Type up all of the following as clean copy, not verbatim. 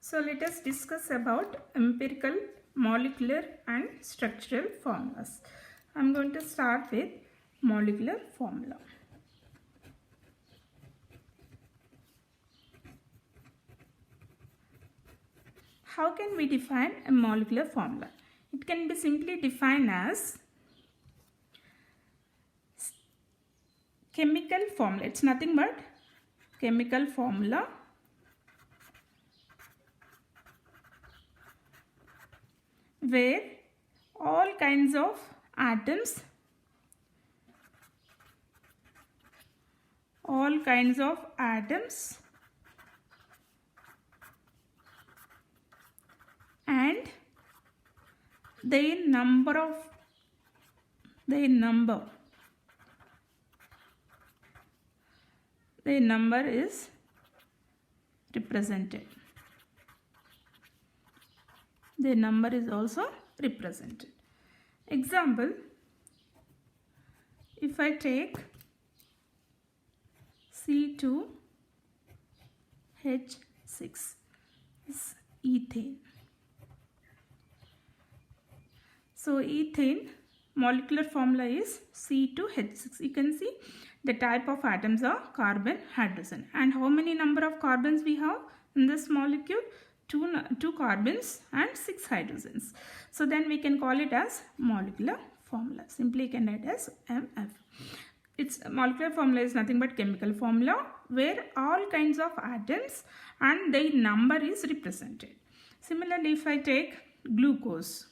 So let us discuss about empirical, molecular and structural formulas. I am going to start with molecular formula. How can we define a molecular formula? It can be simply defined as chemical formula. It's nothing but chemical formula where all kinds of atoms, and their number is represented. Their number is also represented. Example, if I take C2H6 is ethane. So ethane molecular formula is C2H6. You can see the type of atoms are carbon, hydrogen, and how many number of carbons we have in this molecule? Two carbons and 6 hydrogens. So then we can call it as molecular formula. Simply can write as MF. Its molecular formula is nothing but chemical formula where all kinds of atoms and their number is represented. Similarly, if I take glucose.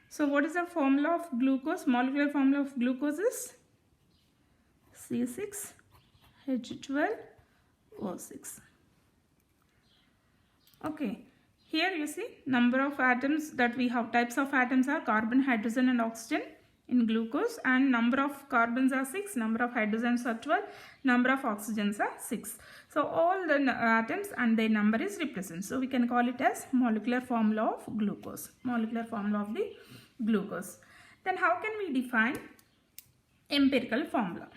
So what is the formula of glucose? Molecular formula of glucose is C6H12O6. Okay, here you see number of atoms that we have. Types of atoms are carbon, hydrogen and oxygen in glucose, and number of carbons are 6, number of hydrogens are 12, number of oxygens are 6. So all the atoms and their number is represented. So we can call it as molecular formula of glucose. Molecular formula of the glucose. Then how can we define empirical formula?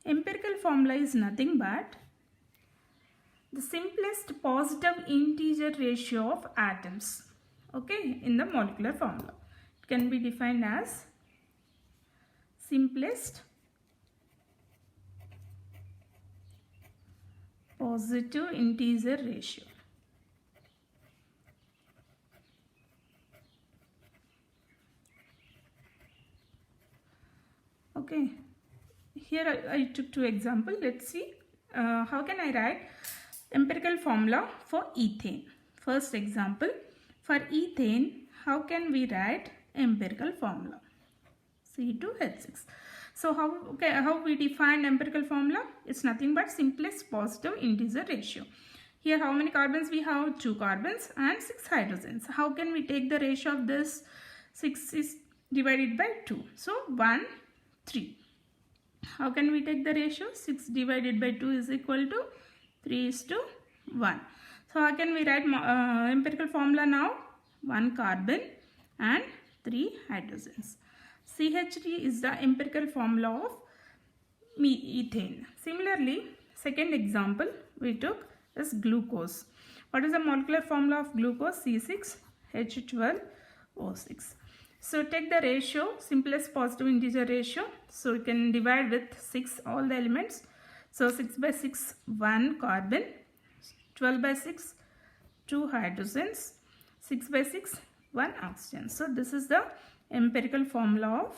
Empirical formula is nothing but the simplest positive integer ratio of atoms, okay, in the molecular formula. It can be defined as simplest positive integer ratio. Okay, here I took two examples. Let's see how can I write empirical formula for ethane. First example, for ethane, how can we write empirical formula? C2H6. So how we define empirical formula? It's nothing but simplest positive integer ratio. Here how many carbons we have? 2 carbons and 6 hydrogens. How can we take the ratio of this? 6 is divided by 2. So 1, 3. How can we take the ratio? 6 divided by 2 is equal to 3:1. So how can we write empirical formula now? 1 carbon and 3 hydrogens. CH3 is the empirical formula of ethane. Similarly, second example we took is glucose. What is the molecular formula of glucose? C6H12O6. So take the ratio, simplest positive integer ratio. So you can divide with 6 all the elements. So 6 by 6, 1 carbon, 12 by 6, 2 hydrogens, 6 by 6, 1 oxygen. So this is the empirical formula of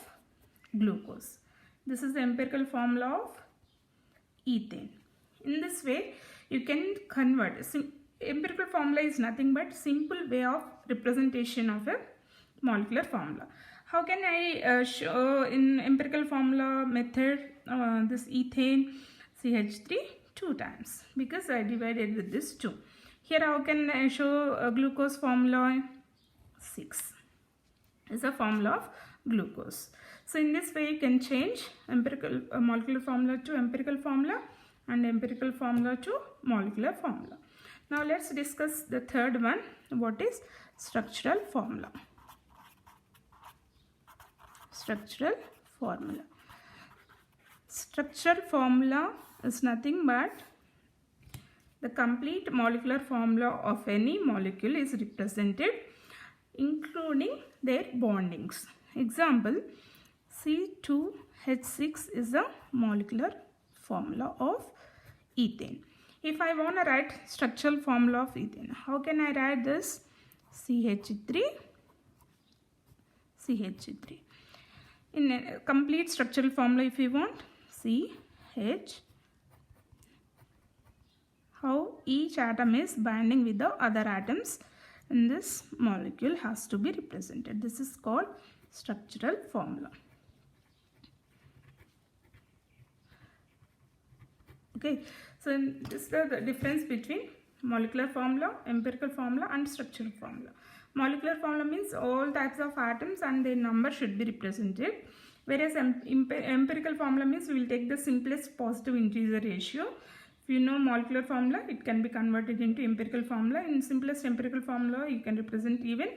glucose. This is the empirical formula of ethane. In this way, you can convert. Empirical formula is nothing but simple way of representation of a molecular formula. How can I show in empirical formula method this ethane CH3 2 times, because I divided with this 2. Here how can I show a glucose formula? 6 is a formula of glucose. So in this way you can change empirical molecular formula to empirical formula and empirical formula to molecular formula. Now let's discuss the third one. What is structural formula? structural formula. Structural formula is nothing but the complete molecular formula of any molecule is represented, including their bondings. Example, C2H6 is a molecular formula of ethane. If I want to write structural formula of ethane, how can I write this? CH3, CH3. In a complete structural formula, if you want, CH, how each atom is binding with the other atoms in this molecule has to be represented. This is called structural formula. Okay, so this is the difference between molecular formula, empirical formula and structural formula. Molecular formula means all types of atoms and their number should be represented, whereas empirical formula means we will take the simplest positive integer ratio. If you know molecular formula, it can be converted into empirical formula. In simplest empirical formula, you can represent even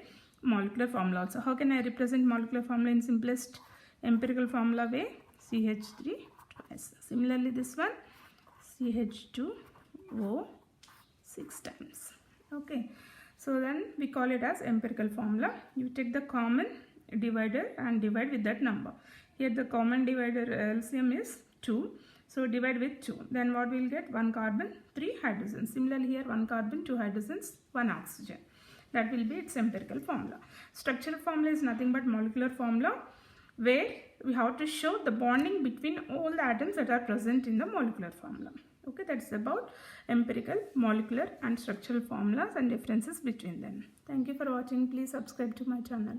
molecular formula also. How can I represent molecular formula in simplest empirical formula way? CH3 twice. Similarly, this one, CH2O 6 times. Okay, so then we call it as empirical formula. You take the common divider and divide with that number. Here the common divider LCM is 2. So divide with 2. Then what we will get? 1 carbon, 3 hydrogens. Similarly here 1 carbon, 2 hydrogens, 1 oxygen. That will be its empirical formula. Structural formula is nothing but molecular formula, where we have to show the bonding between all the atoms that are present in the molecular formula. Okay, that's about empirical, molecular and structural formulas and differences between them. Thank you for watching. Please subscribe to my channel.